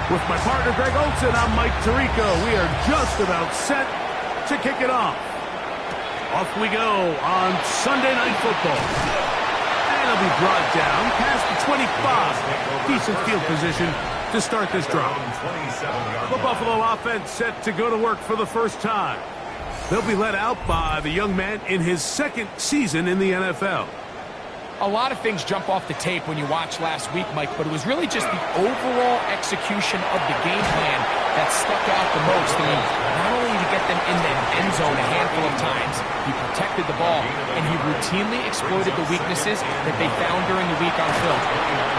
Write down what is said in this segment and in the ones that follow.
With my partner Greg Olson, I'm Mike Tirico. We are just about set to kick it off. Off we go on Sunday Night Football. And it'll be brought down past the 25. Decent field position to start this drive. The Buffalo offense set to go to work for the first time. They'll be led out by the young man in his second season in the NFL. A lot of things jump off the tape when you watch last week, Mike, but it was really just the overall execution of the game plan that stuck out the most. I mean, not only did he get them in the end zone a handful of times, he protected the ball, and he routinely exploited the weaknesses that they found during the week on film.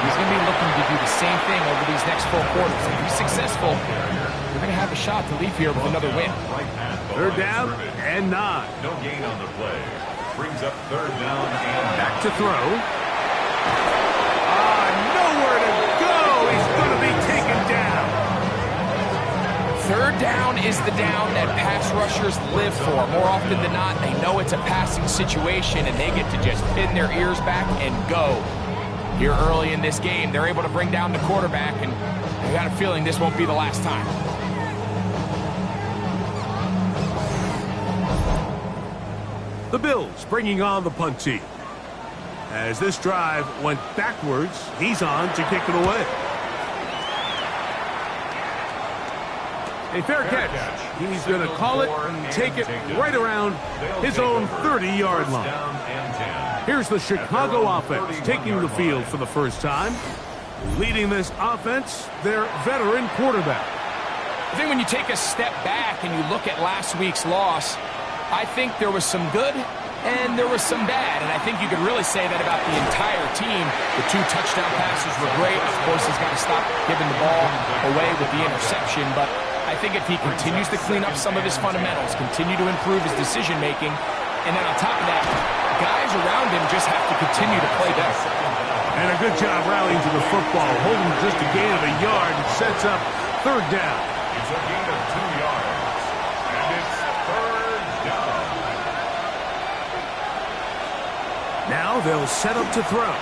He's going to be looking to do the same thing over these next 4 quarters. If he's successful, we're going to have a shot to leave here with another win. Third down and 9. No gain on the play. Brings up third down and back to throw. Nowhere to go. He's going to be taken down. Third down is the down that pass rushers live for. More often than not, they know it's a passing situation, and they get to just pin their ears back and go. Here early in this game, they're able to bring down the quarterback, and I got a feeling this won't be the last time. The Bills bringing on the punt team. As this drive went backwards, he's on to kick it away. A fair catch. He's going to call it, take it right around his own 30-yard line. Here's the Chicago offense taking the field for the first time. Leading this offense, their veteran quarterback. I think when you take a step back and you look at last week's loss, I think there was some good and there was some bad, and I think you could really say that about the entire team. The 2 touchdown passes were great. Of course, he's got to stop giving the ball away with the interception, but I think if he continues to clean up some of his fundamentals, continue to improve his decision-making, and then on top of that, guys around him just have to continue to play better. And a good job rallying to the football, holding just a gain of a yard and sets up third down. It's a gain of 2 yards. Now they'll set up to throw. The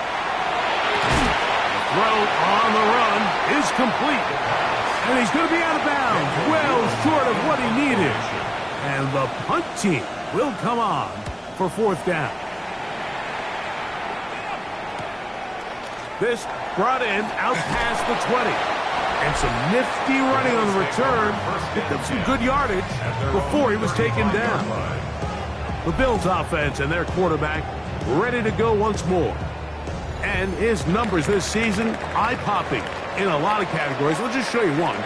throw on the run is complete. And he's going to be out of bounds, well short of what he needed. And the punt team will come on for fourth down. This brought in out past the 20. And some nifty running on the return. Picked up some good yardage before he was taken down. The Bills offense and their quarterback ready to go once more. And his numbers this season, eye-popping in a lot of categories. We'll just show you one.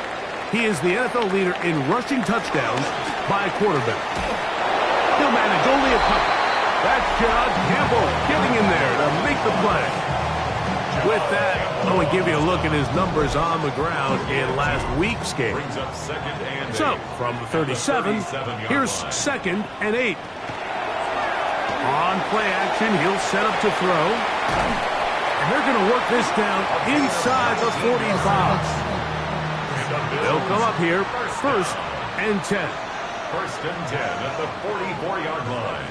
He is the NFL leader in rushing touchdowns by a quarterback. He'll manage only a couple. That's John Campbell getting in there to make the play. With that, I want to give you a look at his numbers on the ground in last week's game. So, from the 37, here's 2nd and 8. On play action, he'll set up to throw. And they're going to work this down inside the 45. They'll come up here, 1st and 10. 1st and 10 at the 44-yard line.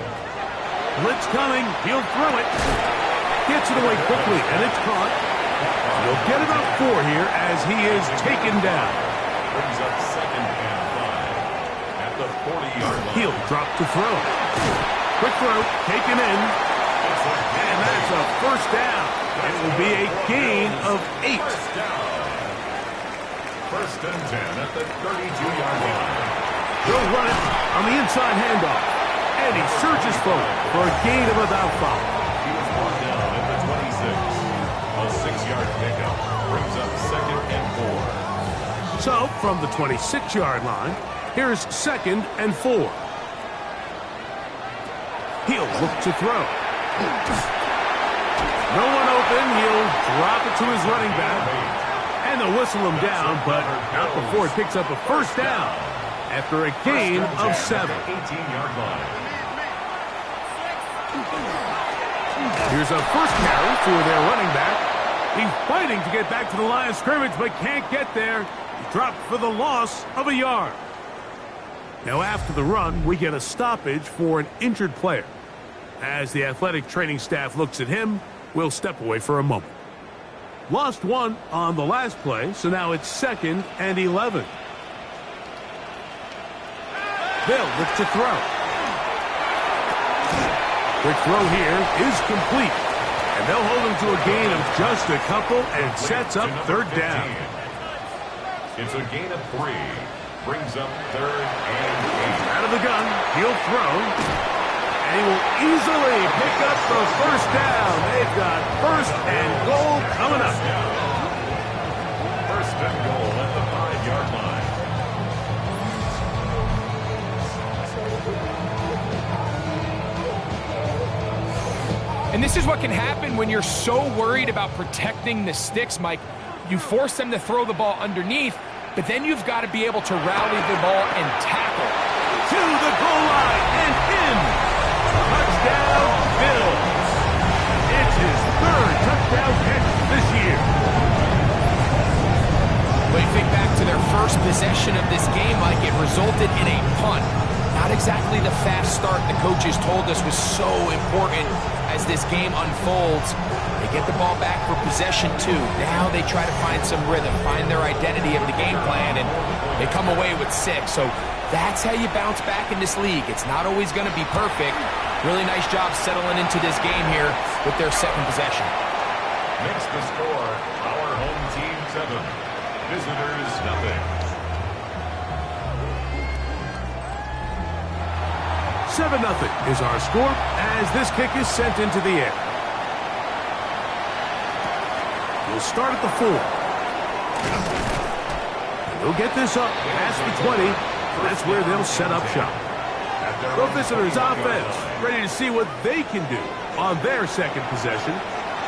Blitz coming, he'll throw it. Gets it away quickly, and it's caught. He'll get about 4 here as he is taken down. Brings up 2nd and 5 at the 40-yard line. He'll drop to throw. Quick throw, taken in, and that's a first down. It will be a gain of 8. 1st and 10 at the 32-yard line. He'll run it on the inside handoff, and he surges forward for a gain of about 5. He was brought down at the 26. A 6-yard pickup brings up 2nd and 4. So, from the 26-yard line, here's 2nd and 4. He'll look to throw. No one open. He'll drop it to his running back. And they'll whistle him down, but not before he picks up a first down after a gain of 7. 18-yard line. Here's a first carry for their running back. He's fighting to get back to the line of scrimmage, but can't get there. He dropped for the loss of a yard. Now, after the run, we get a stoppage for an injured player. As the athletic training staff looks at him, we'll step away for a moment. Lost one on the last play, so now it's 2nd and 11. Bill looks to throw. Quick throw here is complete. And they'll hold him to a gain of just a couple and sets up 3rd down. It's a gain of 3. Brings up 3rd and 8. Out of the gun, he'll throw. And he will easily pick up the 1st down. They've got 1st and goal coming up. 1st and goal at the 5-yard line. And this is what can happen when you're so worried about protecting the sticks, Mike. You force them to throw the ball underneath, but then you've got to be able to rally the ball and tackle. To the goal line and in. Touchdown, Bill. It's his 3rd touchdown catch this year. When you think back to their first possession of this game, Mike, it resulted in a punt. Not exactly the fast start the coaches told us was so important as this game unfolds. They get the ball back for possession 2. Now they try to find some rhythm, find their identity of the game plan, and they come away with 6. So that's how you bounce back in this league. It's not always going to be perfect. Really nice job settling into this game here with their 2nd possession. Makes the score our home team 7, visitors nothing. 7-0 is our score as this kick is sent into the air. We'll start at the 4. We'll get this up past the 20. That's where they'll set up shop. The visitors' offense ready to see what they can do on their 2nd possession.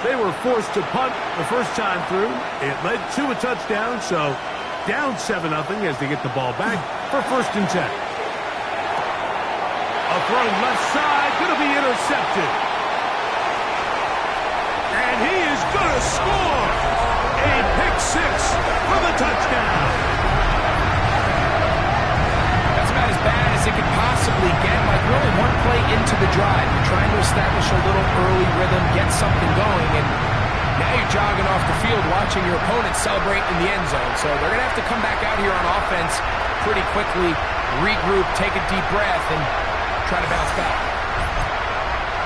They were forced to punt the first time through. It led to a touchdown, so down 7-0 as they get the ball back for 1st and 10. A throw left side, going to be intercepted. And he is going to score. A pick 6 for the touchdown. That's about as bad as it could possibly get. Like, we're only 1 play into the drive. You're trying to establish a little early rhythm, get something going, and now you're jogging off the field watching your opponent celebrate in the end zone. So they're going to have to come back out here on offense pretty quickly, regroup, take a deep breath, and try to bounce back.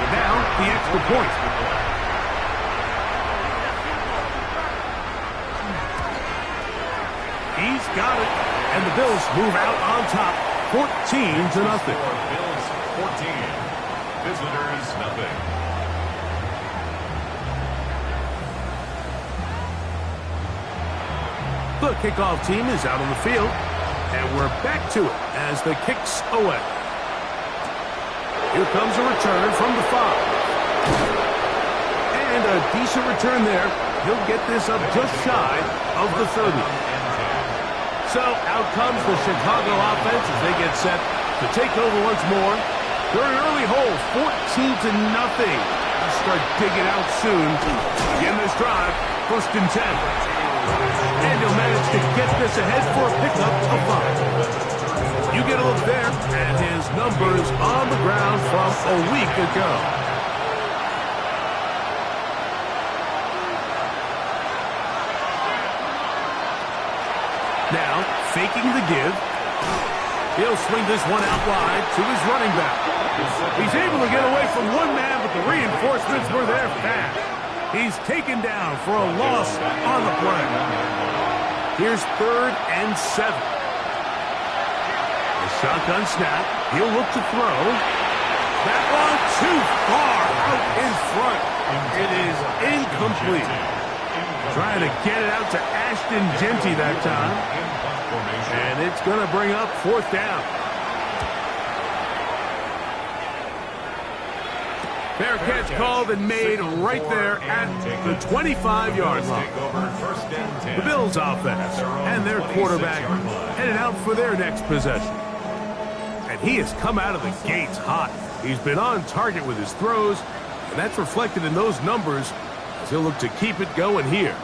And now, the extra point. He's got it. And the Bills move out on top, 14-0. Bills 14, visitors nothing. The kickoff team is out on the field. And we're back to it as the kick's away. Here comes a return from the 5. And a decent return there. He'll get this up just shy of the 30. So out comes the Chicago offense as they get set to take over once more. They're in early hole, 14-0. They'll start digging out soon. Again this drive, 1st and 10. And he'll manage to get this ahead for a pickup of 5. You get a look there at his numbers on the ground from a week ago. Now, faking the give. He'll swing this one out wide to his running back. He's able to get away from one man, but the reinforcements were there fast. He's taken down for a loss on the play. Here's 3rd and 7. A shotgun snap. He'll look to throw. That one too far out in front. It is incomplete. Trying to get it out to Ashton Jeanty that time. And it's going to bring up 4th down. Fair catch called and made right there at the 25-yard line. The Bills offense and their quarterback headed out for their next possession. And he has come out of the gates hot. He's been on target with his throws, and that's reflected in those numbers as he'll look to keep it going here.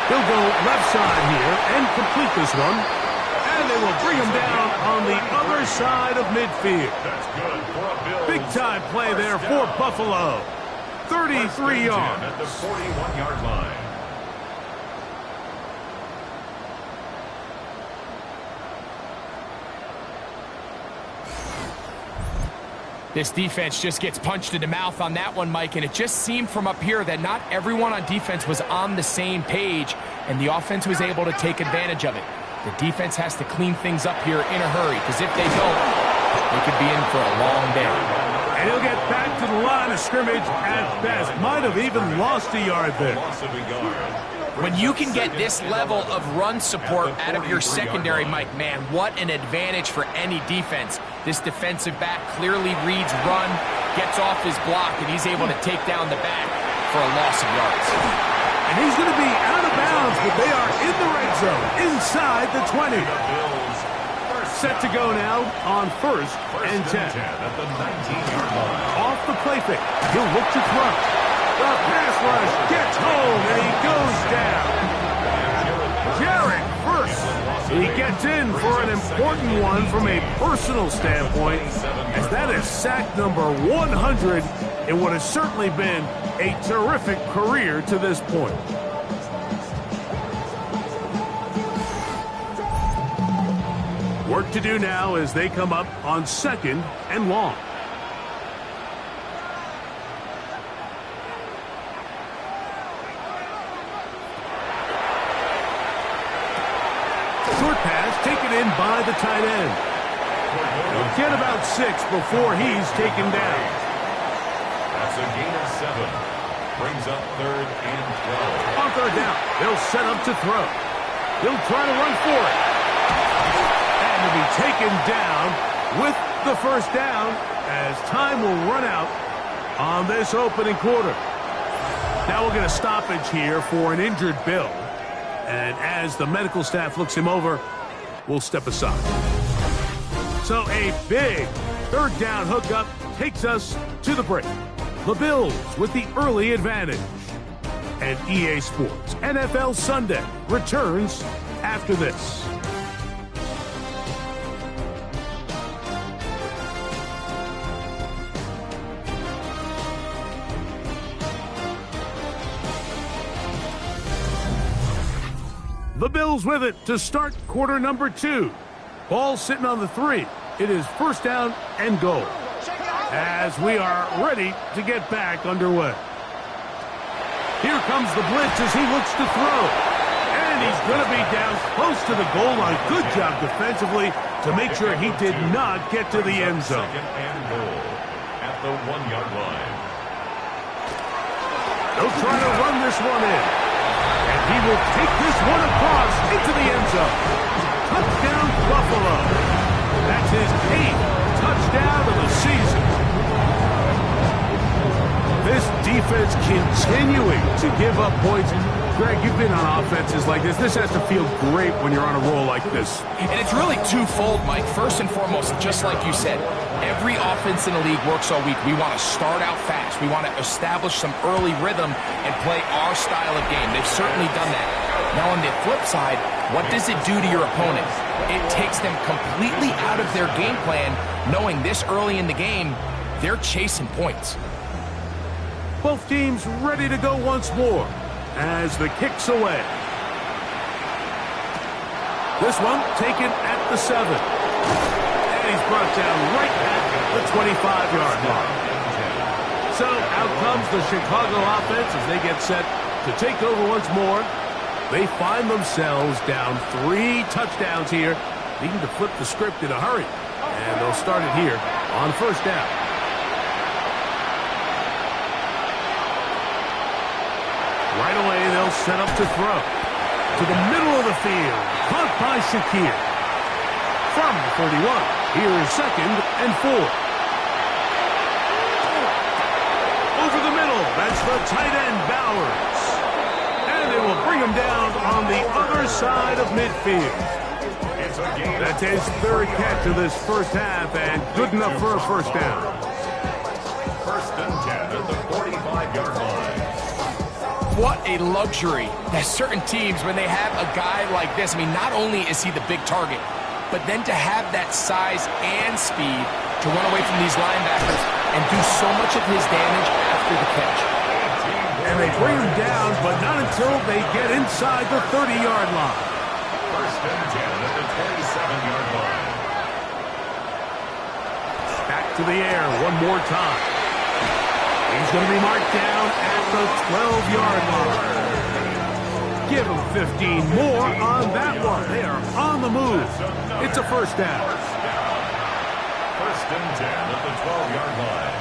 He'll go left side here and complete this one. And they will bring him down on the other side of midfield. That's good for a Bills. Big-time play there for Buffalo. 33 yards. At the 41-yard line. This defense just gets punched in the mouth on that one, Mike, and it just seemed from up here that not everyone on defense was on the same page, and the offense was able to take advantage of it. The defense has to clean things up here in a hurry, because if they don't, they could be in for a long day. And he'll get back to the line of scrimmage at best. Might have even lost a yard there. When you can get this level of run support out of your secondary, Mike, man, what an advantage for any defense. This defensive back clearly reads run, gets off his block, and he's able to take down the back for a loss of yards. And he's going to be out of bounds, but they are in the red zone, inside the 20. Set to go now on 1st and 10. At the 19-yard line. Off the play fake. He'll look to throw. The pass rush gets home, and he goes down. Jarrett first. He gets in for an important one from a personal standpoint, as that is sack number 100 in what has certainly been a terrific career to this point. Work to do now as they come up on 2nd and long. Short pass taken in by the tight end. He'll get about 6 before he's taken down. That's a gain of 7. Brings up 3rd and 12. On 3rd down, they'll set up to throw. He'll try to run for it. And to be taken down with the 1st down as time will run out on this opening quarter. Now we'll get a stoppage here for an injured Bill. And as the medical staff looks him over, we'll step aside. So a big 3rd down hookup takes us to the break. The Bills with the early advantage. And EA Sports NFL Sunday returns after this. The Bills with it to start quarter number 2. Ball sitting on the 3. It is 1st down and goal, as we are ready to get back underway. Here comes the blitz as he looks to throw. And he's going to be down close to the goal line. Good job defensively to make sure he did not get to the end zone. 2nd and goal at the 1-yard line. They'll try to run this one in. And he will take this one across into the end zone. Touchdown, Buffalo. That's his 8th touchdown of the season. This defense continuing to give up points. Greg, you've been on offenses like this. This has to feel great when you're on a roll like this. And it's really twofold, Mike. First and foremost, just like you said, every offense in the league works all week. We want to start out fast. We want to establish some early rhythm and play our style of game. They've certainly done that. Now, on the flip side, what does it do to your opponent? It takes them completely out of their game plan, knowing this early in the game, they're chasing points. Both teams ready to go once more as the kick's away. This one taken at the 7. And he's brought down right at the 25-yard line. So out comes the Chicago offense as they get set to take over once more. They find themselves down 3 touchdowns here, needing to flip the script in a hurry. And they'll start it here on 1st down. Right away, they'll set up to throw. To the middle of the field. Caught by Shakir. From the 31. Here is 2nd and 4. Over the middle. That's the tight end, Bowers. And they will bring him down on the other side of midfield. That's his 3rd catch of this 1st half, and good enough for a 1st down. 1st and 10 at the 45-yard line. What a luxury that certain teams, when they have a guy like this, I mean, not only is he the big target, but then to have that size and speed to run away from these linebackers and do so much of his damage after the catch. bring him down, but not until they get inside the 30-yard line. First and 10 at the 27-yard line. Back to the air one more time. He's going to be marked down at the 12-yard line. Give him 15 more on that one. They are on the move. It's a first down. First and 10 at the 12-yard line.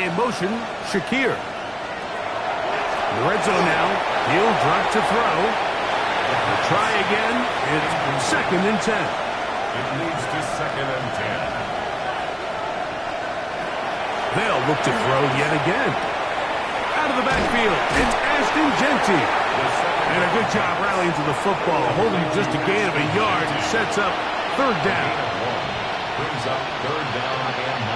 In motion, Shakir. In the red zone now. He'll drop to throw. They'll try again. It's second and 10. It leads to second and 10. They'll look to throw yet again. Out of the backfield, it's Ashton Jeanty. And a good job rallying to the football, holding just a gain of a yard and sets up third down. Brings up third down and 9.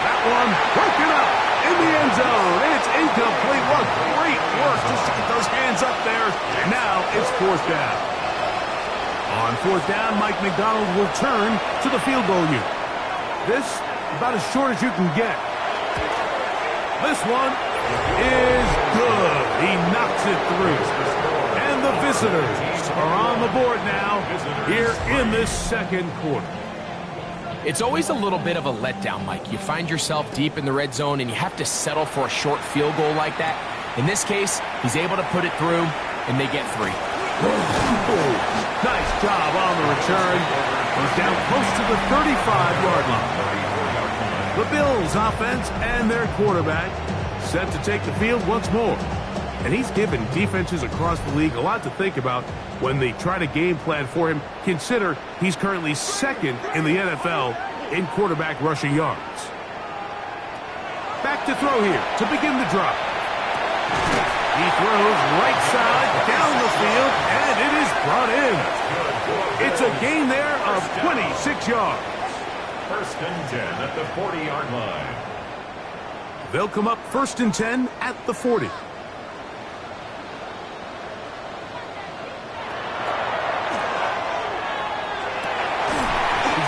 That one broken up in the end zone. It's incomplete. What great work just to get those hands up there. And now it's fourth down. On fourth down, Mike McDonald will turn to the field goal unit. This about as short as you can get. This one is good. He knocks it through. And the visitors are on the board now here in this second quarter. It's always a little bit of a letdown, Mike. You find yourself deep in the red zone and you have to settle for a short field goal like that. In this case, he's able to put it through and they get 3. Nice job on the return. He's down close to the 35-yard line. The Bills offense and their quarterback set to take the field once more. And he's given defenses across the league a lot to think about when they try to game plan for him. Consider he's currently second in the NFL in quarterback rushing yards. Back to throw here to begin the drive. He throws right side down the field, and it is brought in. It's a gain there of 26 yards. First and 10 at the 40-yard line. They'll come up first and 10 at the 40. He's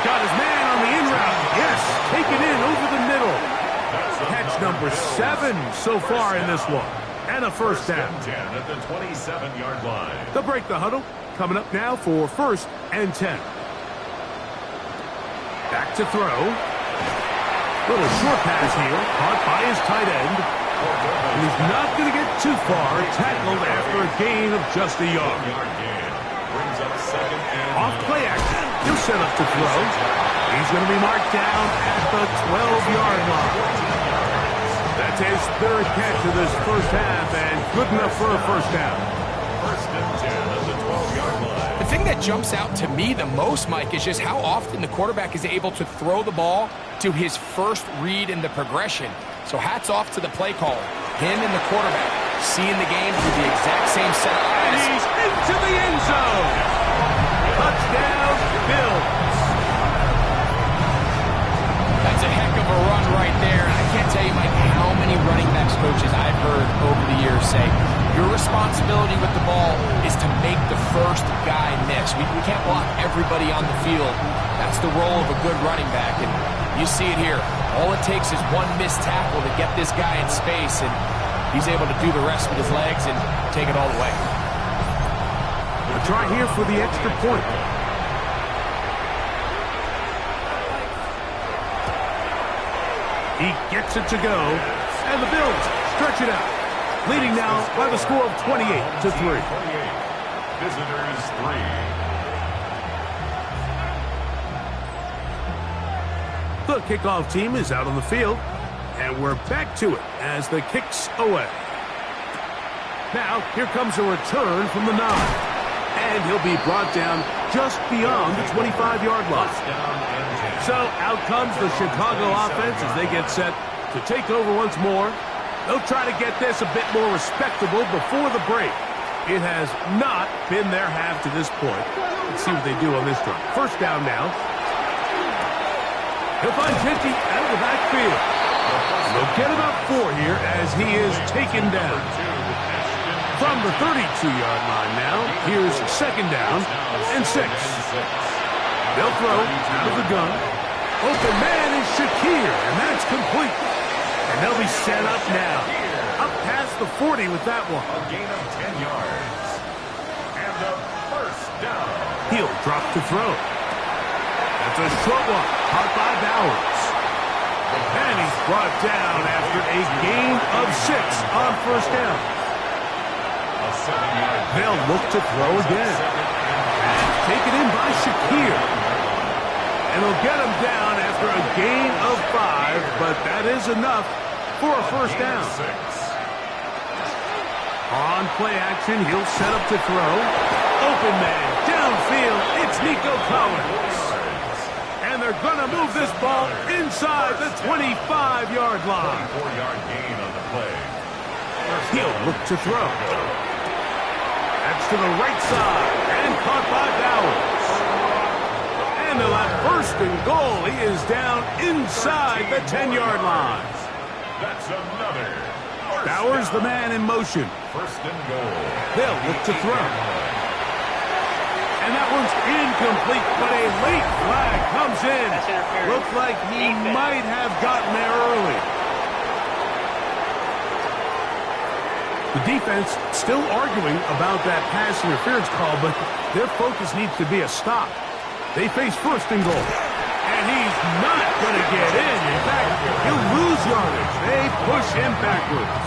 got his man on the in route. Yes, taken in over the middle. Catch number 7 so far in this one. And a first down. 10 at the 27-yard line. They'll break the huddle. Coming up now for first and 10. Back to throw. Little short pass here. Caught by his tight end. And he's not going to get too far. Tackled after a gain of just a yard. Brings up second and Off play action. He'll set up to throw. He's going to be marked down at the 12-yard line. That's his third catch of this first half, and good enough for a first down. First and 10 at the 12-yard line. The thing that jumps out to me the most, Mike, is just how often the quarterback is able to throw the ball to his first read in the progression. So hats off to the play caller. Him and the quarterback seeing the game through the exact same set of eyes. He's into the end zone. Touchdown, Bills. That's a heck of a run right there. And I can't tell you, Mike, how many running backs coaches I've heard over the years say, your responsibility with the ball is to make the first guy miss. We can't block everybody on the field. That's the role of a good running back. And you see it here. All it takes is one missed tackle to get this guy in space, and he's able to do the rest with his legs and take it all the way. A try here for the extra point. He gets it to go, and the Bills stretch it out, leading now by the score of 28-3. Visitors 3. The kickoff team is out on the field, and we're back to it as the kick's away. Now, here comes a return from the 9, and he'll be brought down just beyond the 25-yard line. So out comes the Chicago offense as they get set to take over once more. They'll try to get this a bit more respectable before the break. It has not been their half to this point. Let's see what they do on this drive. First down now. He'll find Jeanty out of the backfield. They'll get about 4 here as he is taken down. From the 32-yard line now, here's second down and 6. They'll throw out of the gun. Open man is Shakir, and that's complete. And they'll be set up now. Up past the 40 with that one. A gain of 10 yards. And the first down. He'll drop to throw. That's a short one, caught by Bowers. And he's brought down after a gain of 6 on first down. A 7-yard. They'll look to throw again. And taken in by Shakir. And he'll get him down after a gain of 5, but that is enough for a first down. On play action, he'll set up to throw. Open man, downfield, it's Nico Collins. And they're going to move this ball inside the 25-yard line. 4-yard gain on the play. He'll look to throw. That's to the right side, and caught by Bowers. And they'll have first and goal. He is down inside the 10-yard line. That's another. Bowers, the man in motion. First and goal. They'll look to throw. And that one's incomplete, but a late flag comes in. Looks like he might have gotten there early. The defense still arguing about that pass interference call, but their focus needs to be a stop. They face first and goal. And he's not going to get in. In fact, he'll lose yardage. They push him backwards.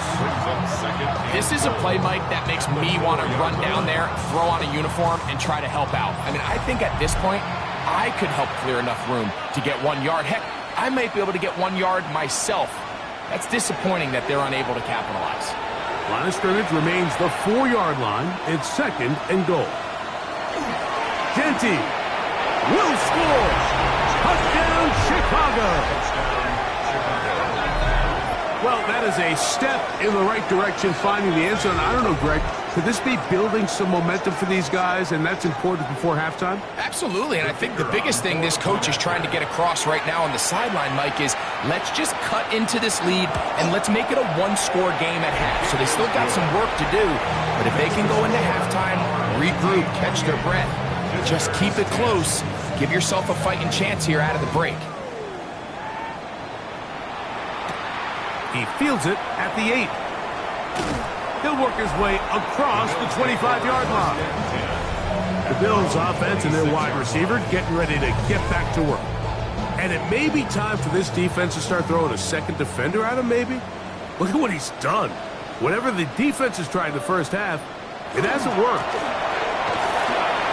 This is a play, Mike, that makes me want to run down there, throw on a uniform, and try to help out. I mean, I think at this point, I could help clear enough room to get 1 yard. Heck, I might be able to get 1 yard myself. That's disappointing that they're unable to capitalize. Line of scrimmage remains the 4-yard line. It's second and goal. Genty will score. Touchdown, Chicago. Well, that is a step in the right direction, finding the end zone. I don't know, Greg, could this be building some momentum for these guys, and that's important before halftime? Absolutely, and I think the biggest thing this coach is trying to get across right now on the sideline, Mike, is let's just cut into this lead, and let's make it a one-score game at half. So they still got some work to do, but if they can go into halftime, regroup, catch their breath, just keep it close, give yourself a fighting chance here out of the break. He fields it at the 8. He'll work his way across the 25-yard line. The Bills offense and their wide receiver getting ready to get back to work. And it may be time for this defense to start throwing a second defender at him, maybe. Look at what he's done. Whatever the defense has tried in the first half, it hasn't worked.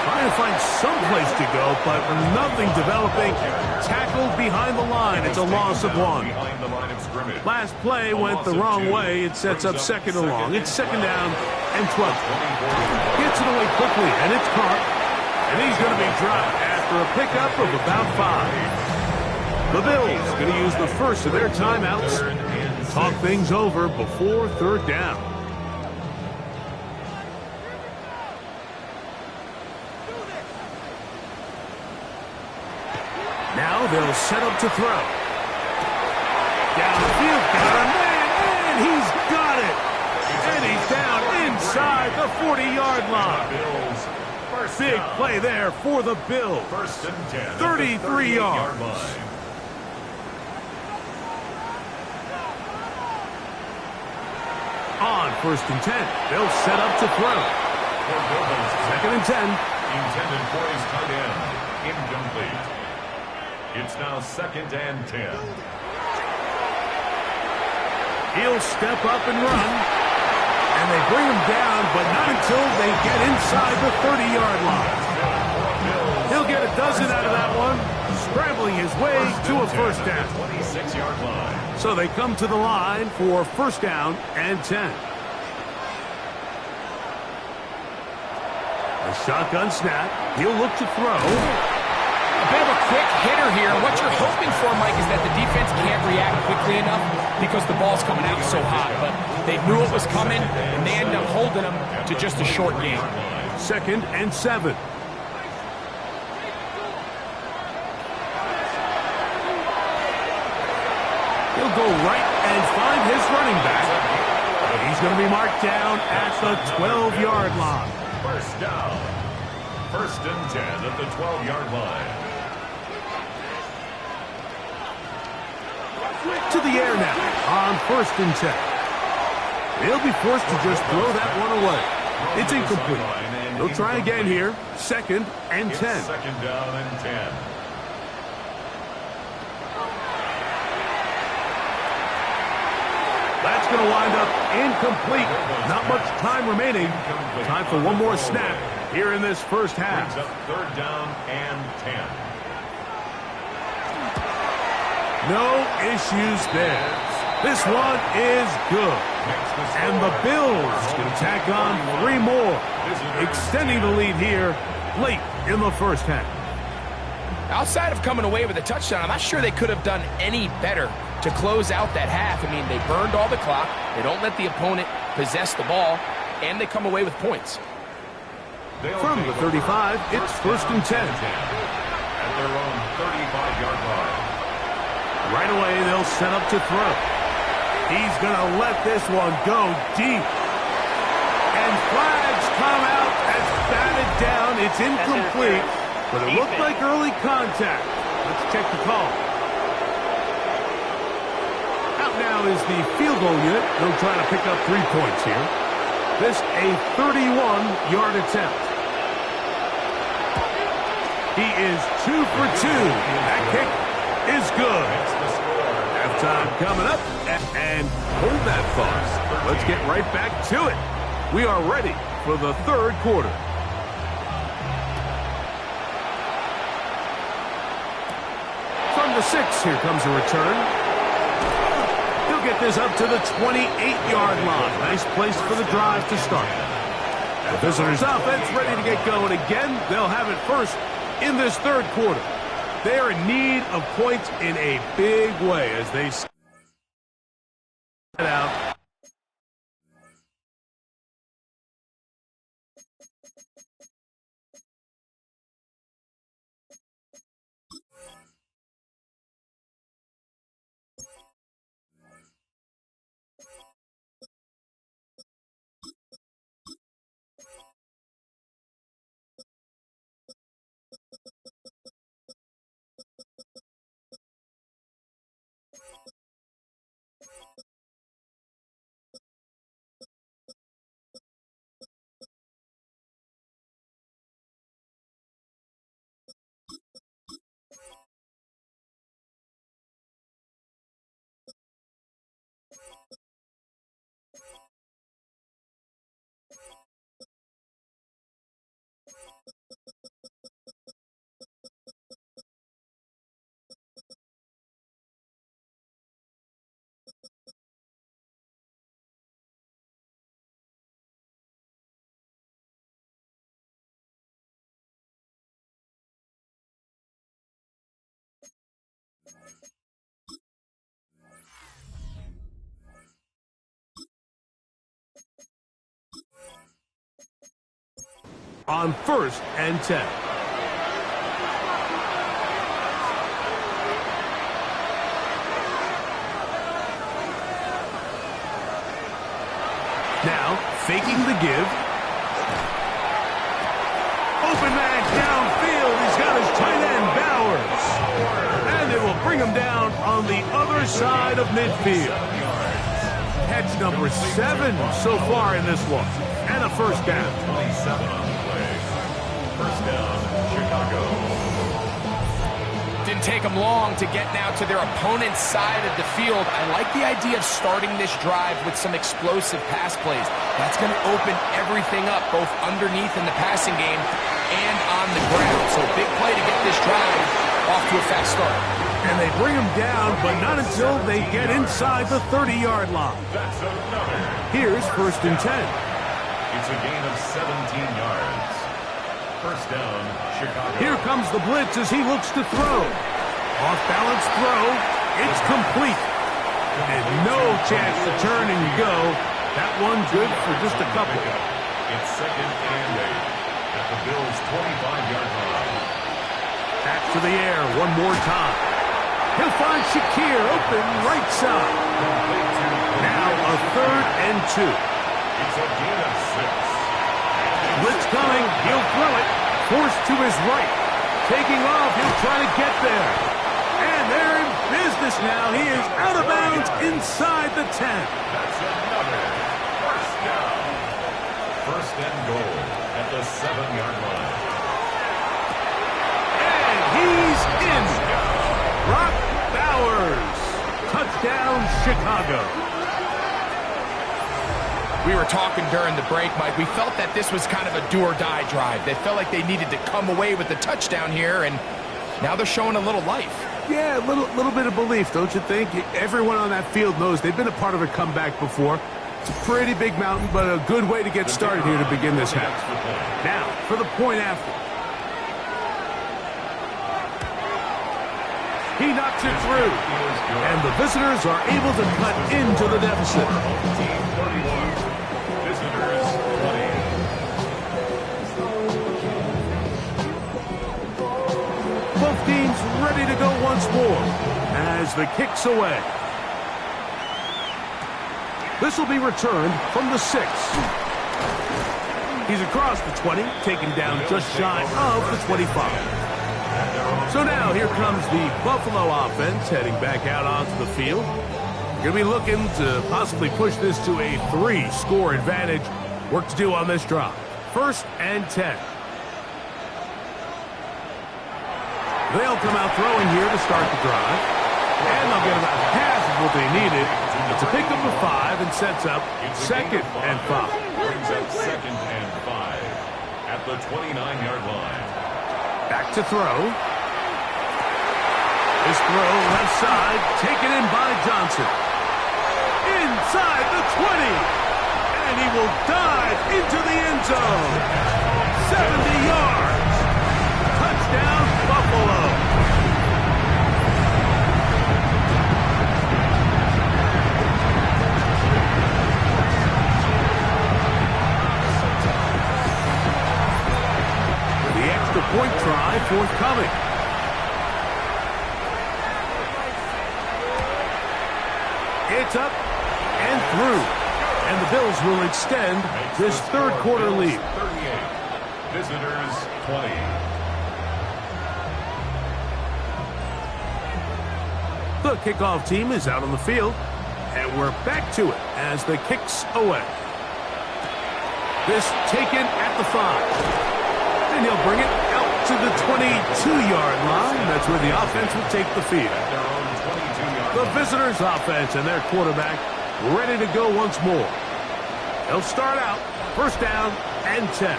Trying to find some place to go, but nothing developing. Tackled behind the line. It's a loss of 1. Last play went the wrong way. It sets up second and long. It's second down and 12. Gets it away quickly, and it's caught. And he's going to be dropped after a pickup of about 5. The Bills going to use the first of their timeouts. Talk things over before third down. Now they'll set up to throw. Down the field, got a man, and he's got it. And he's down inside the 40-yard line. Big play there for the Bills. 33 yards. On first and 10, they'll set up to throw. Second and 10. Intended for his tight end. Incomplete. It's now second and 10. He'll step up and run. And they bring him down, but not until they get inside the 30-yard line. He'll get a dozen out of that one, scrambling his way to a first down. 26-yard line. So they come to the line for first down and 10. A shotgun snap. He'll look to throw. A bit of a quick hitter here. What you're hoping for, Mike, is that the defense can't react quickly enough because the ball's coming out so hot. But they knew it was coming, and they ended up holding them to just a short game. Second and 7. He'll go right and find his running back. But he's going to be marked down at the 12-yard line. First down. First and 10 at the 12-yard line. To the air now on 1st and 10. They'll be forced to just throw that one away. It's incomplete. They'll try again here. 2nd and 10. 2nd down and 10. That's going to wind up incomplete. Not much time remaining. Time for one more snap here in this first half. Brings up 3rd down and 10. No issues there. This one is good. And the Bills can tack on 3 more, extending the lead here late in the first half. Outside of coming away with a touchdown, I'm not sure they could have done any better to close out that half. I mean, they burned all the clock. They don't let the opponent possess the ball, and they come away with points. From the 35, it's 1st and 10. At their own 35-yard line. Right away, they'll set up to throw. He's going to let this one go deep. And flags come out as batted down. It's incomplete, but it looked like early contact. Let's check the call. Out now is the field goal unit. They'll try to pick up 3 points here. This a 31-yard attempt. He is 2 for 2. That kick is good. Halftime coming up, and hold that thought. Let's get right back to it. We are ready for the 3rd quarter. From the 6, here comes a return. He'll get this up to the 28-yard line. Nice place for the drive to start. The visitors' offense ready to get going again. They'll have it first in this 3rd quarter. They are in need of points in a big way as they set out. On 1st and 10. Now, faking the give. Open man downfield. He's got his tight end, Bowers. And they will bring him down on the other side of midfield. Catch number 7 so far in this one. And a first down. 27 on the play. First down, Chicago. Didn't take them long to get now to their opponent's side of the field. I like the idea of starting this drive with some explosive pass plays. That's going to open everything up, both underneath in the passing game and on the ground. So big play to get this drive off to a fast start. And they bring him down, but not until they get inside the 30-yard line. That's another. Here's 1st and 10. It's a gain of 17 yards. First down, Chicago. Here comes the blitz as he looks to throw. Off-balance throw. It's complete. And no chance to turn and go. That one good for just a couple. It's 2nd and 8 at the Bills' 25-yard line. Back to the air one more time. He'll find Shakir open right side. Now a 3rd and 2. It's a gain of 6. Blitz coming. He'll throw it. Forced to his right. Taking off. He'll try to get there. And they're in business now. He is out of bounds inside the 10. That's another first down. First and goal at the 7-yard line. And he's in. Brock Bowers. Touchdown, Chicago. We were talking during the break, Mike. We felt that this was kind of a do-or-die drive. They felt like they needed to come away with the touchdown here, and now they're showing a little life. Yeah, a little bit of belief, don't you think? Everyone on that field knows they've been a part of a comeback before. It's a pretty big mountain, but a good way to get started here to begin this half. Now, for the point after. He knocks it through, and the visitors are able to cut into the deficit. Team 31, visitors 20. Both teams ready to go once more as the kick's away. This will be returned from the 6. He's across the 20, taken down just shy of the 25. So now here comes the Buffalo offense heading back out onto the field. Going to be looking to possibly push this to a 3-score advantage. Work to do on this drive. First and 10. They'll come out throwing here to start the drive. And they'll get about half of what they needed. It's a pickup of 5 and sets up second and 5. Brings up second and 5 at the 29-yard line. Back to throw. This throw left side, taken in by Johnson. Inside the 20. And he will dive into the end zone. 70 yards. Touchdown, Buffalo. The extra point try forthcoming. It's up and through. And the Bills will extend this third quarter lead. 38. Visitors 20. The kickoff team is out on the field. And we're back to it as the kick's away. This taken at the 5. And he'll bring it out to the 22-yard line. That's where the offense will take the field. The visitors' offense and their quarterback ready to go once more. They'll start out first down and 10.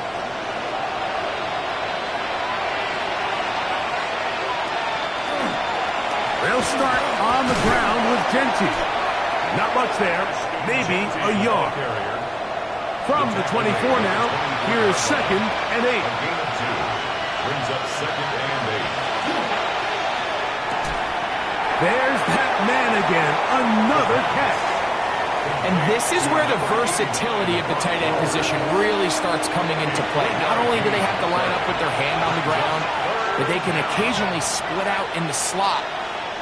They'll start on the ground with Genty. Not much there, maybe a yard. From the 24 now, here's second and 8. Gain of 2. Brings up second and 8. There's that man again, another catch. And this is where the versatility of the tight end position really starts coming into play. Not only do they have to line up with their hand on the ground, but they can occasionally split out in the slot.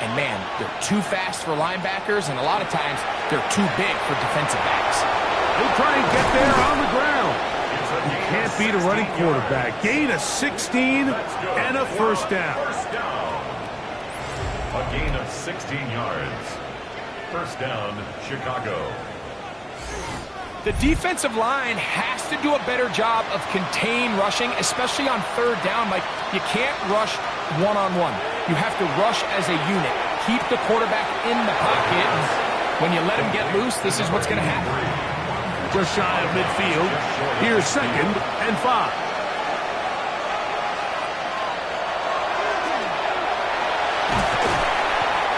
And man, they're too fast for linebackers, and a lot of times they're too big for defensive backs. They'll try and get there on the ground. You can't beat a running quarterback. Gain of 16 and a first down. A gain of 16 yards. First down, Chicago. The defensive line has to do a better job of contain rushing, especially on third down. Like, you can't rush one-on-one. You have to rush as a unit. Keep the quarterback in the pocket. When you let him get loose, this is what's going to happen. Just shy of midfield. Here's second and 5.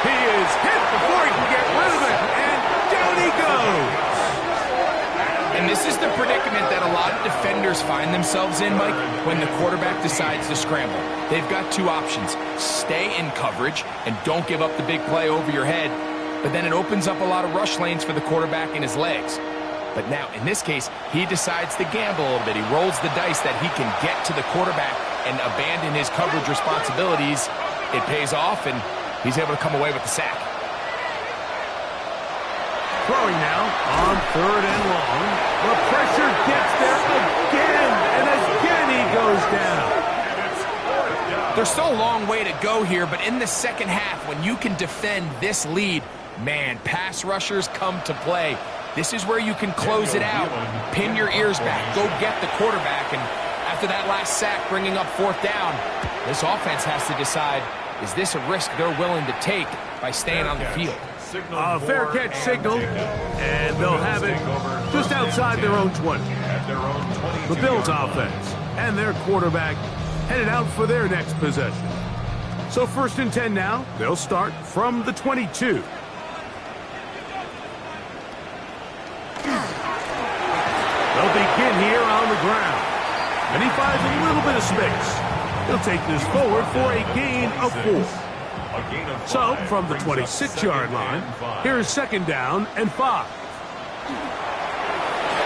He is hit before he can get rid of it, and down he goes. And this is the predicament that a lot of defenders find themselves in, Mike, when the quarterback decides to scramble. They've got two options. Stay in coverage and don't give up the big play over your head, but then it opens up a lot of rush lanes for the quarterback and his legs. But now, in this case, he decides to gamble a little bit. He rolls the dice that he can get to the quarterback and abandon his coverage responsibilities. It pays off, and he's able to come away with the sack. Throwing now on third and long. The pressure gets there again, and again he goes down. And it's fourth down. There's still a long way to go here, but in the second half, when you can defend this lead, man, pass rushers come to play. This is where you can close it out, pin your ears back, go get the quarterback, and after that last sack bringing up fourth down, this offense has to decide, is this a risk they're willing to take by staying on the field? Fair catch signal, and they'll have it just outside their own 20. The Bills offense and their quarterback headed out for their next possession. So 1st and 10 now. They'll start from the 22. They'll begin here on the ground. And he finds a little bit of space. He'll take this forward for a gain of 4. So, from the 26-yard line, here's 2nd down and 5.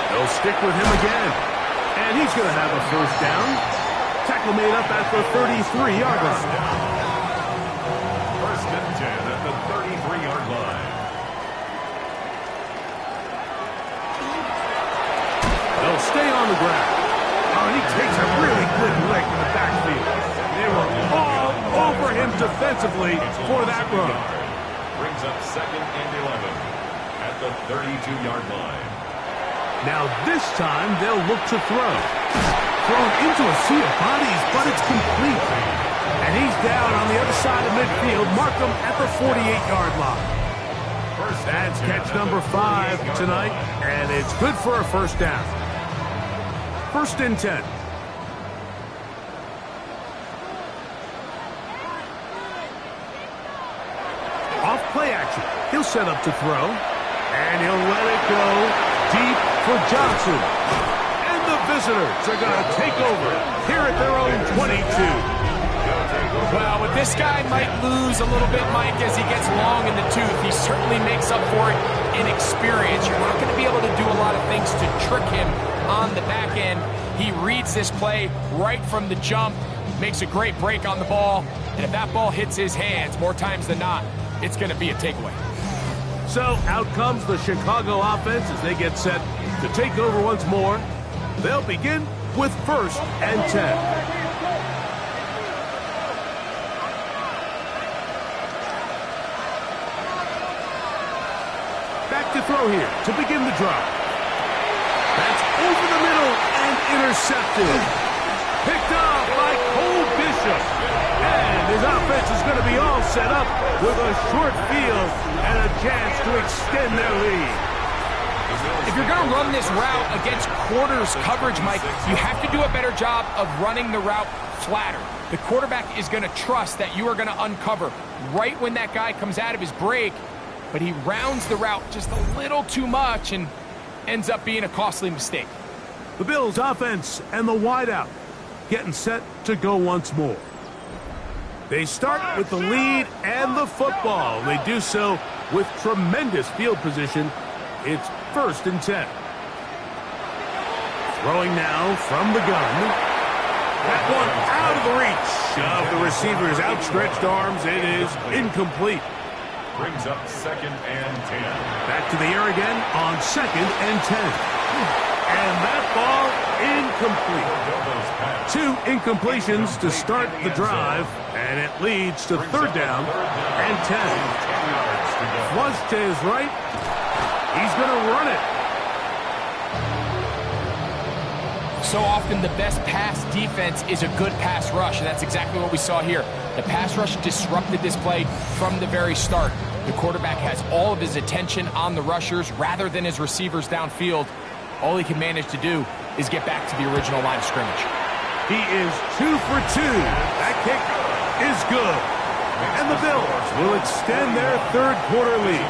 They'll stick with him again. And he's going to have a 1st down. Tackle made up at the 33-yard line. 1st and 10 at the 33-yard line. They'll stay on the ground. Oh, and he takes a really good lick in the backfield. They were all over him defensively for that run. Brings up 2nd and 11 at the 32-yard line. Now this time they'll look to throw. Thrown into a sea of bodies, but it's complete. And he's down on the other side of midfield. Mark him at the 48-yard line. That's catch number 5 tonight, and it's good for a 1st down. 1st and 10. Off play action. He'll set up to throw, and he'll let it go deep for Johnson. And the visitors are going to take over here at their own 22. Well, but this guy might lose a little bit, Mike, as he gets long in the tooth. He certainly makes up for it in experience. You're not going to be able to do a lot of things to trick him on the back end. He reads this play right from the jump, makes a great break on the ball, and if that ball hits his hands more times than not, it's going to be a takeaway. So out comes the Chicago offense as they get set to take over once more. They'll begin with 1st and 10. Back to throw here to begin the drive. That's over the middle and intercepted. Picked up by Cole Bishop. And his offense is going to be all set up with a short field and a chance to extend their lead. If you're going to run this route against quarters coverage, Mike, you have to do a better job of running the route flatter. The quarterback is going to trust that you are going to uncover right when that guy comes out of his break, but he rounds the route just a little too much and ends up being a costly mistake. The Bills offense and the wideout getting set to go once more. They start with the lead and the football. They do so with tremendous field position. It's 1st and 10. Throwing now from the gun. That one out of the reach of the receiver's outstretched arms. It is incomplete. Brings up 2nd and 10. Back to the air again on 2nd and 10. And that ball incomplete. 2 incompletions to start the drive, and it leads to 3rd down and 10. Flush to his right. He's going to run it. So often the best pass defense is a good pass rush, and that's exactly what we saw here. The pass rush disrupted this play from the very start. The quarterback has all of his attention on the rushers rather than his receivers downfield. All he can manage to do is get back to the original line of scrimmage. He is 2 for 2. That kick is good. And the Bills will extend their 3rd quarter lead.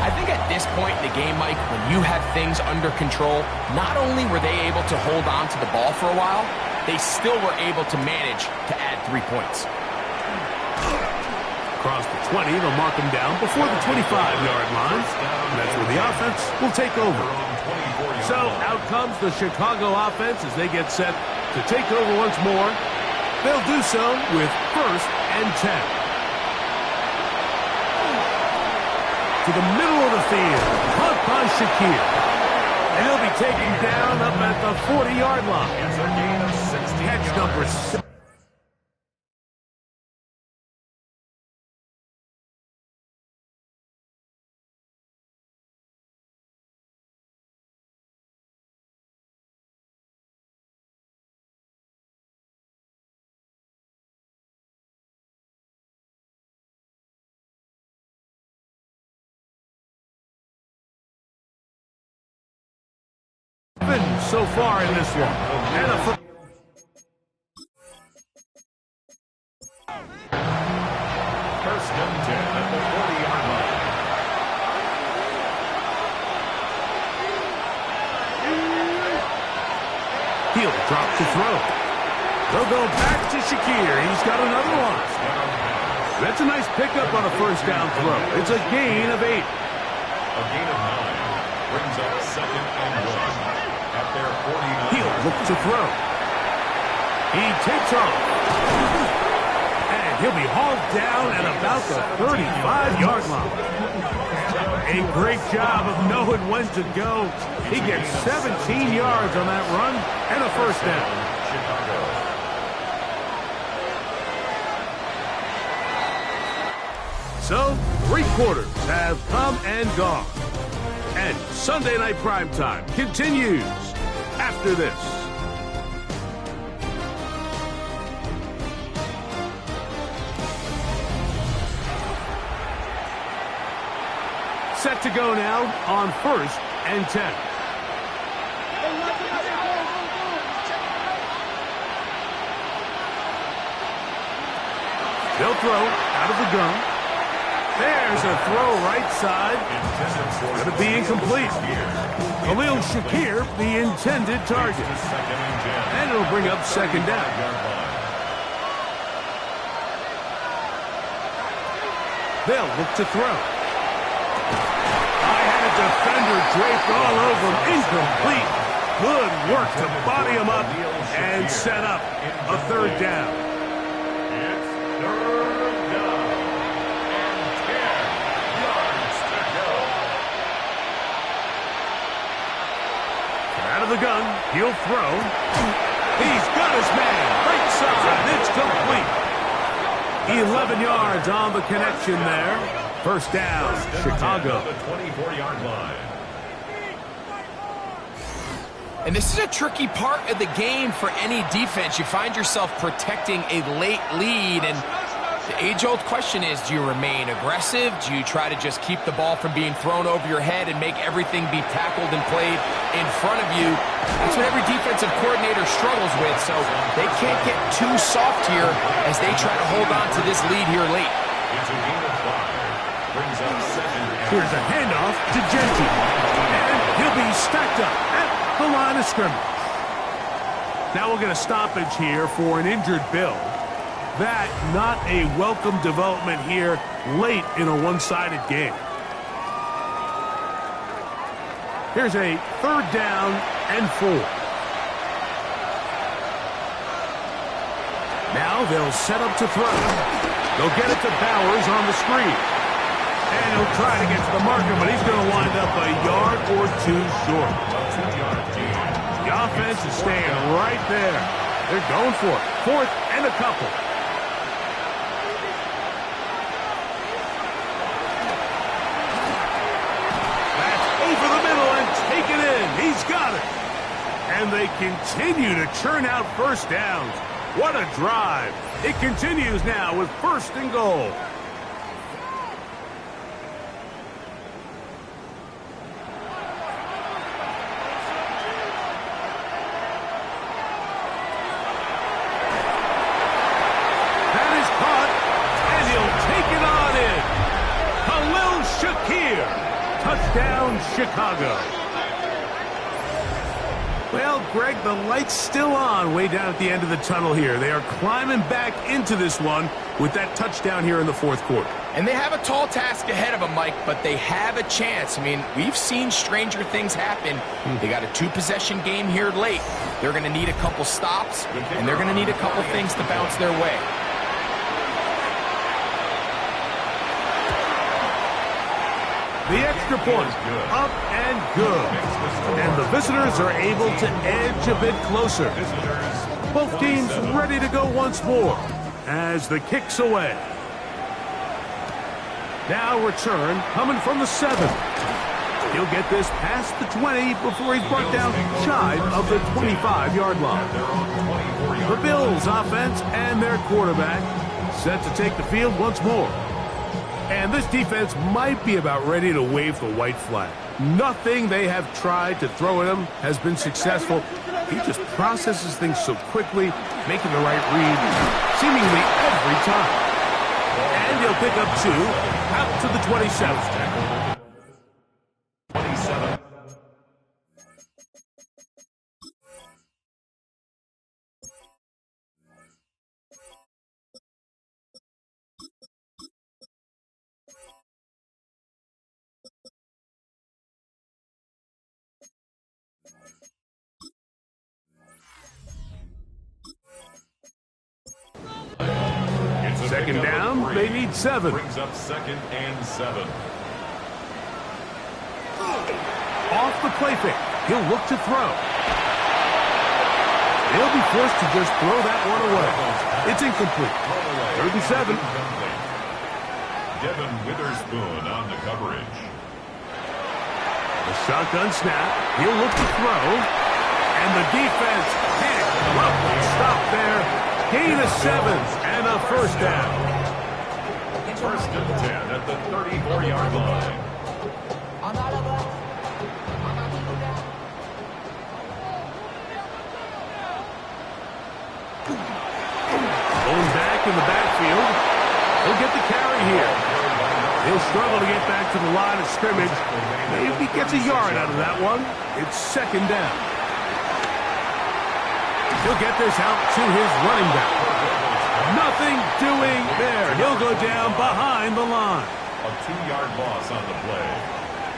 I think at this point in the game, Mike, when you have things under control, not only were they able to hold on to the ball for a while, they still were able to manage to add 3 points. Across the 20, they'll mark him down before the 25-yard line. And that's where the offense will take over. So out comes the Chicago offense as they get set to take over once more. They'll do so with 1st and 10. To the middle of the field, caught by Shakir. And he'll be taken down up at the 40-yard line. Catch number 7. nothing so far in this one. And a First and 10 at the 40-yard line. He'll drop to throw. They'll go back to Shakir. He's got another one. That's a nice pickup on a first down throw. It's a gain of 8. A gain of 9 brings up second and 1 at their 49. He'll look to throw. He takes off. And he'll be hauled down at about the 35-yard line. A great job of knowing when to go. He gets 17 yards on that run and a first down. Chicago. So, 3 quarters have come and gone. And Sunday Night Primetime continues after this. Set to go now on 1st and 10. They'll throw out of the gun. There's a throw right side. Going to be incomplete. Khalil Shakir, the intended target. And it'll bring up second down. They'll look to throw. I had a defender draped all over him. Incomplete. Good work to body him up and set up a third down. It's third down and 10 yards to go. Out of the gun, he'll throw. He's got his man. Right side. It's complete. 11 yards on the connection there. First down, Chicago. The 24-yard line. And this is a tricky part of the game for any defense. You find yourself protecting a late lead, and the age-old question is, do you remain aggressive? Do you try to just keep the ball from being thrown over your head and make everything be tackled and played in front of you? That's what every defensive coordinator struggles with, so they can't get too soft here as they try to hold on to this lead here late. It's a gain of 5. Brings up second and Here's a handoff to Genty. And he'll be stacked up at the line of scrimmage. Now we'll get a stoppage here for an injured Bill. That not a welcome development here late in a one-sided game. Here's a third down and 4. Now they'll set up to throw. They'll get it to Bowers on the screen. And he'll try to get to the marker, but he's going to wind up a yard or 2 short. The offense is staying right there. They're going for it. 4th and a couple. That's over the middle and taken in. He's got it. And they continue to churn out first downs. What a drive. It continues now with 1st and goal. Touchdown, Chicago. Well, Greg, the light's still on way down at the end of the tunnel here. They are climbing back into this one with that touchdown here in the 4th quarter. And they have a tall task ahead of them, Mike, but they have a chance. I mean, we've seen stranger things happen. They got a 2-possession game here late. They're going to need a couple stops, and they're going to need a couple things to bounce their way. The extra point, up and good. And the visitors are able to edge a bit closer. Both teams ready to go once more as the kick's away. Now return coming from the 7. He'll get this past the 20 before he's brought down shy of the 25-yard line. The Bills offense and their quarterback set to take the field once more. And this defense might be about ready to wave the white flag. Nothing they have tried to throw at him has been successful. He just processes things so quickly, making the right read seemingly every time. And he'll pick up 2 out to the 27. 27. Second down, they need 7. Brings up 2nd and 7. Off the play fake, he'll look to throw. He'll be forced to just throw that one away. It's incomplete. 3rd and 7. Devin Witherspoon on the coverage. The shotgun snap, he'll look to throw. And the defense can't stop there. Gain of 7 and a first down. 1st and 10 at the 34-yard line. Going back in the backfield. He'll get the carry here. He'll struggle to get back to the line of scrimmage. Maybe gets a yard out of that one. It's 2nd down. He'll get this out to his running back. Nothing doing there. He'll go down behind the line. A 2-yard loss on the play.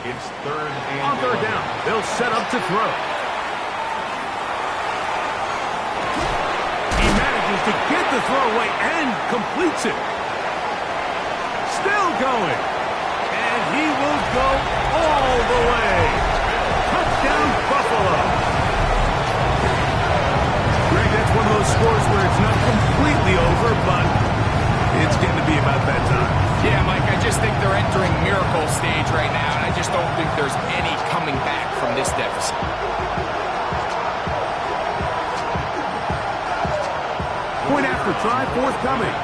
It's 3rd and On 3rd down, they'll set up to throw. He manages to get the throw away and completes it. Still going. And he will go all the way. Touchdown, Buffalo. That's one of those scores where it's not completely over, but it's getting to be about that time. Yeah, Mike, I just think they're entering miracle stage right now, and I just don't think there's any coming back from this deficit. Point after try, forthcoming.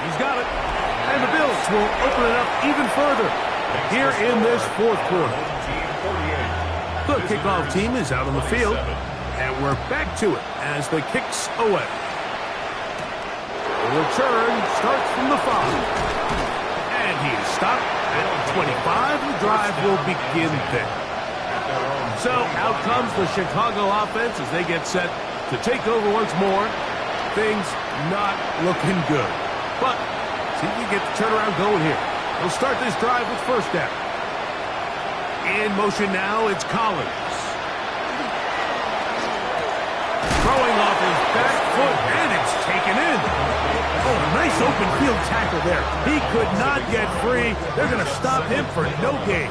He's got it. And the Bills will open it up even further here in this 4th quarter. The kickoff team is out on the field, and we're back to it as the kicks away. The return starts from the 5. And he is stopped at 25. The drive will begin there. So out comes the Chicago offense as they get set to take over once more. Things not looking good. But see if we get the turnaround going here. We'll start this drive with 1st down. In motion now, it's Collins. Throwing off his back foot, and it's taken in. Oh, nice open field tackle there. He could not get free. They're going to stop him for no gain.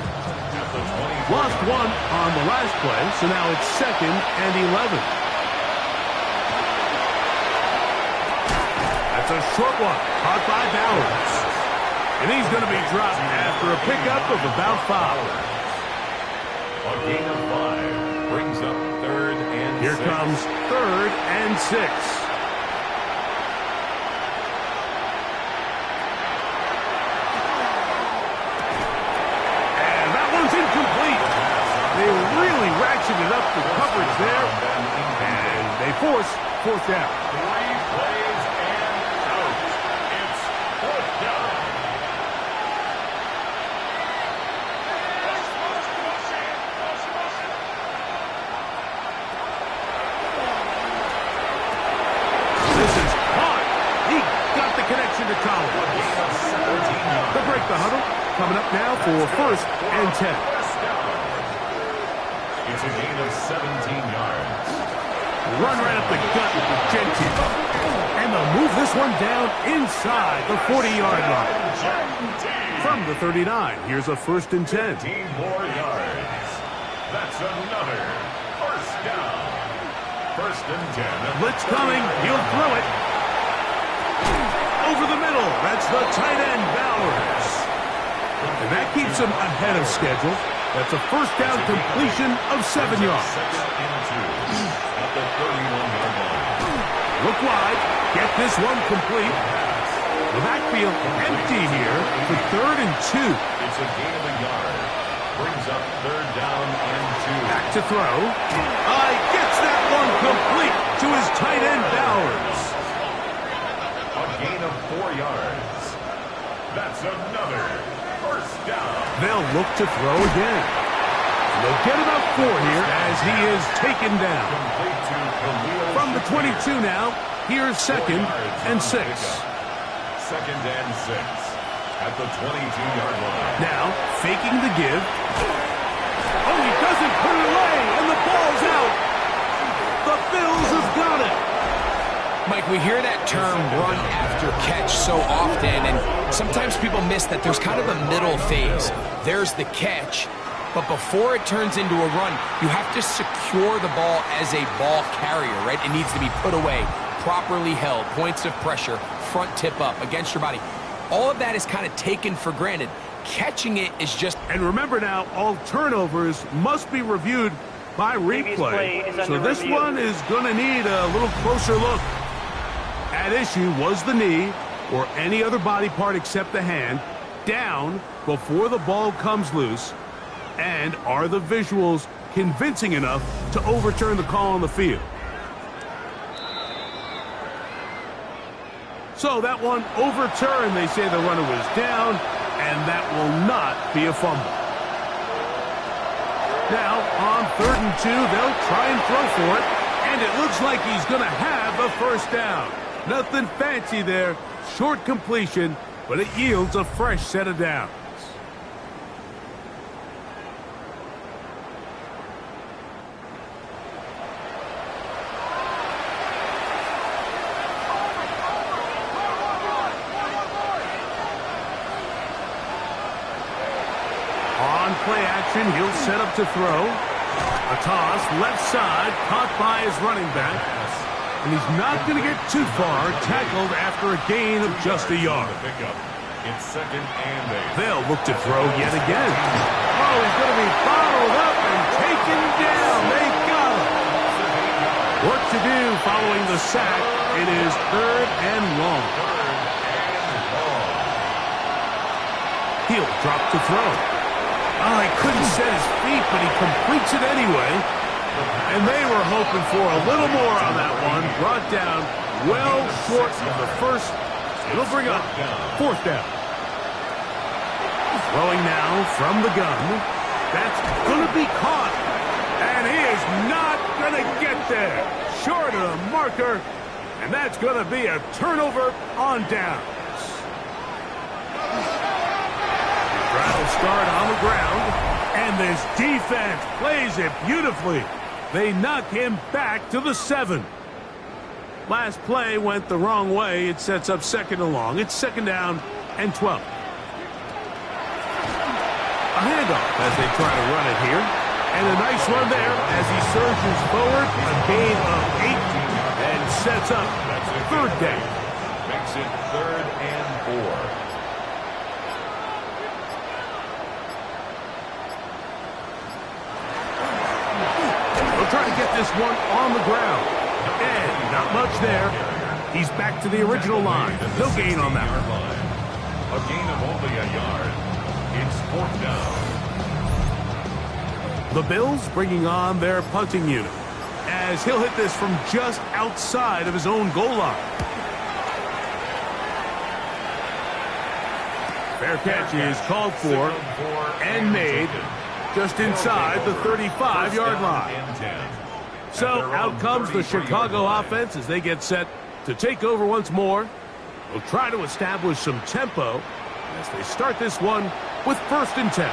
Lost 1 on the last play, so now it's 2nd and 11. That's a short one, caught by Bowers. And he's going to be dropped after a pickup of about 5. A gain of 5 brings up 3rd and 6. Here comes 3rd and 6. And that one's incomplete. They really ratcheted up the coverage there. And they force 4th down. 3 plays and out. It's 4th down. To Collins. They'll break the huddle. Coming up now for 1st and 10. It's a gain of 17 yards. Run right up the gut with the Jenkins. And they'll move this one down inside the 40-yard line. From the 39, here's a 1st and 10. 15 more yards. That's another 1st down. 1st and 10. Blitz coming. He'll throw it. Over the middle. That's the tight end, Bowers. And that keeps him ahead of schedule. That's a 1st down completion of 7 yards. 2nd and 2 at the 31-yard line. Look wide. Get this one complete. The backfield empty here for 3rd and 2. It's a gain of a yard. Brings up 3rd down and 2. Back to throw. Gets that one complete to his tight end, Bowers. A gain of 4 yards. That's another 1st down. They'll look to throw again. And they'll get about 4 here as he is taken down. Complete to Khalil From the Shakir. 22 now, here's 2nd and 6. 2nd and 6 at the 22-yard line. Now, faking the give. Oh, he doesn't put it away, and the ball's out. The Bills have got it. Mike, we hear that term run after catch so often, and sometimes people miss that there's kind of a middle phase. There's the catch, but before it turns into a run, you have to secure the ball as a ball carrier, right? It needs to be put away, properly held, points of pressure, front tip up against your body. All of that is kind of taken for granted. Catching it is just... And remember now, all turnovers must be reviewed by replay. So this one is going to need a little closer look. At issue was the knee, or any other body part except the hand, down before the ball comes loose. And are the visuals convincing enough to overturn the call on the field? So that one overturned. They say the runner was down, and that will not be a fumble. Now, on 3rd and 2, they'll try and throw for it, and it looks like he's going to have a 1st down. Nothing fancy there, short completion, but it yields a fresh set of downs. On play action, he'll set up to throw. A toss, left side, caught by his running back. And he's not going to get too far, tackled after a gain of just a yard. It's 2nd and 8. They'll look to throw yet again. Oh, he's going to be bottled up and taken down. They got him. Work to do following the sack. It is 3rd and long. He'll drop to throw. Oh, he couldn't set his feet, but he completes it anyway. And they were hoping for a little more on that one. Brought down well short of the first. It'll bring up 4th down. Throwing now from the gun. That's going to be caught. And he is not going to get there. Short of the marker. And that's going to be a turnover on downs. Rattle start on the ground. And this defense plays it beautifully. They knock him back to the 7. Last play went the wrong way. It sets up 2nd and long. It's 2nd down and 12. A handoff as they try to run it here. And a nice run there as he surges forward. A gain of 8 and sets up 3rd down. Makes it 3rd and 4. Try to get this one on the ground. And not much there. He's back to the original line. No gain on that one. A gain of only a yard. It's 4th down. The Bills bringing on their punting unit as he'll hit this from just outside of his own goal line. Fair catch is called for and made just inside the 35-yard line. So out comes the Chicago offense as they get set to take over once more. They'll try to establish some tempo as they start this one with 1st and 10.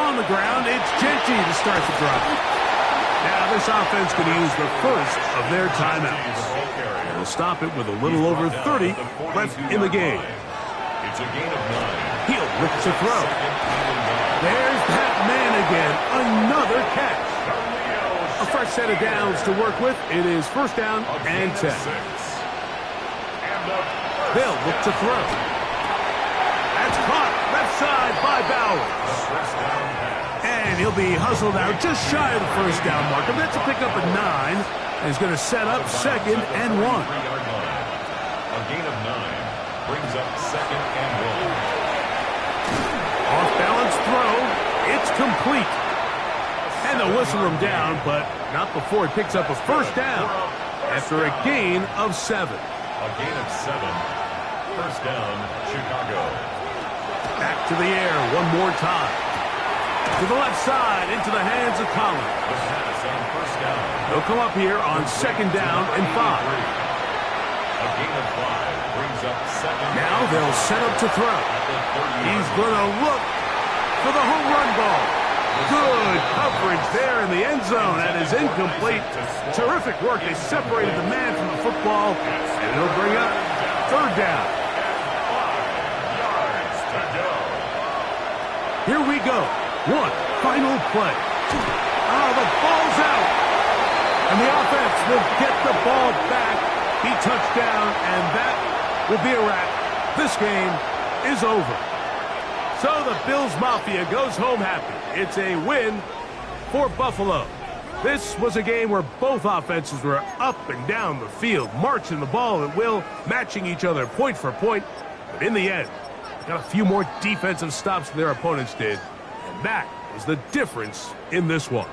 On the ground, it's Genty to start the drive. Now this offense could use the first of their timeouts. And they'll stop it with a little over 30 left in the game. It's a gain of 9. He'll look to throw. There's that man again. Another catch. A fresh set of downs to work with. It is 1st down and 10. They'll look to throw. That's caught left side by Bowers. And he'll be hustled out just shy of the 1st down marker. That's a pickup of 9. And he's going to set up second and 1. A gain of 9 brings up second and 1. Off-balance throw. It's complete. And they'll whistle him down, but not before he picks up a first down after a gain of 7. A gain of 7. First down, Chicago. Back to the air one more time. To the left side, into the hands of Collins. The pass on first down. They'll come up here on second down and 5. A gain of 5 brings up second. Now they'll set up to throw. He's going to look for the home run ball. Good coverage there in the end zone. That is incomplete. Terrific work. They separated the man from the football, and they'll bring up third down. 5 yards to go. Here we go. One final play. The ball's out. And the offense will get the ball back. He touched down, and that will be a wrap. This game is over. So the Bills Mafia goes home happy. It's a win for Buffalo. This was a game where both offenses were up and down the field, marching the ball at will, matching each other point for point. But in the end, got a few more defensive stops than their opponents did. And that was the difference in this one.